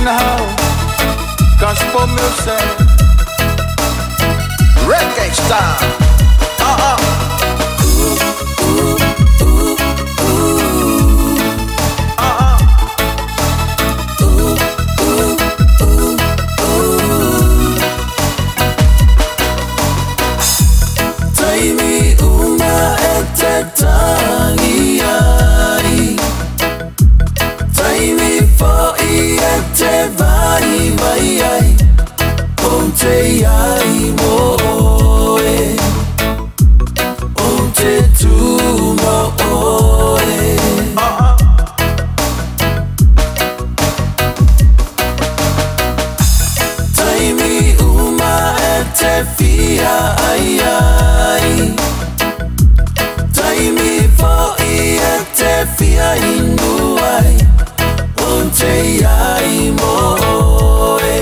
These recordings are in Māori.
the house. Gospel music, reggae style. Taimi uma etetangi ai, taimi foi etevai mai ai, onte ai moe, onte tu moe. Taimi uma etefia ai ai, taimi foi etefia inuai, onte ai moe,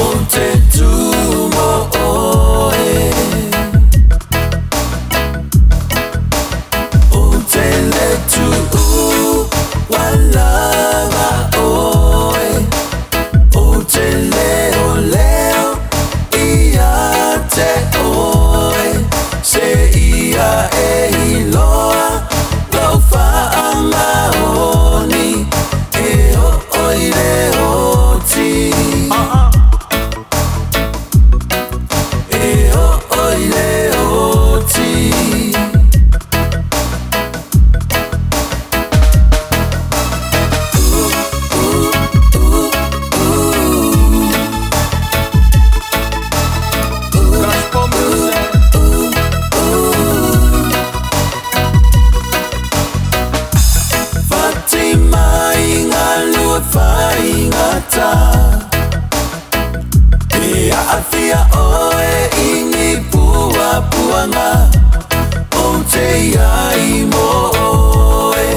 onte tu moe, onte le tu walava oe, onte leo leo ia te oe, se ia e iloa lau faa maoni e o oire oti, e o oire oti. Gospel music. Fatima inga lua fa inga ta, e afia oe ingi pua puanga, onte ai moe,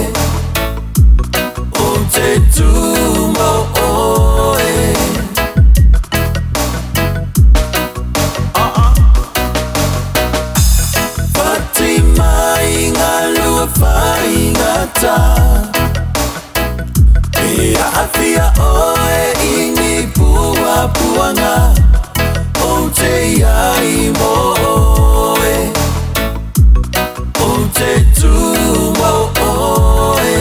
onte tu moe. Fatima inga lua fa inga ta, e afia oe ingi pua puanga, onte ai moe, onte tu moe,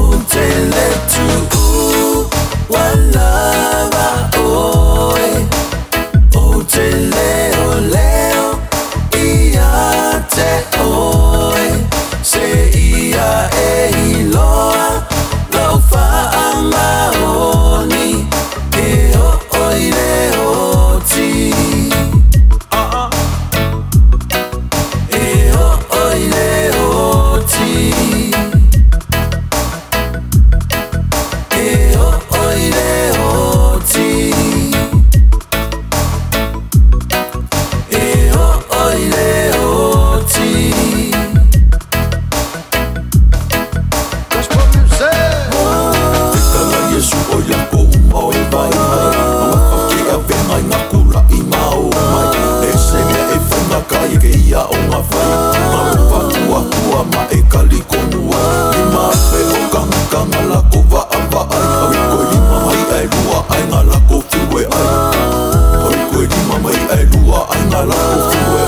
onte le tu walava oe, onte leo leo ia te oe, se ia e iloa lau faa maoni e o oire oti, e o oire oti, e o oire oti, e o oire oti. Gospel music. Kala Yesu o yako umau vai mai, o whake a venga i ngā kura i mau mai, e se mea e whainga kai ke ia o ngā whai, ma upa kua kua ma e kali konua, i mā pe o kanga kanga lako wa awa ai, awi koe lima mai ai lua ai ngā lako whiwe ai, awi koe lima mai ai lua ai ngā lako whiwe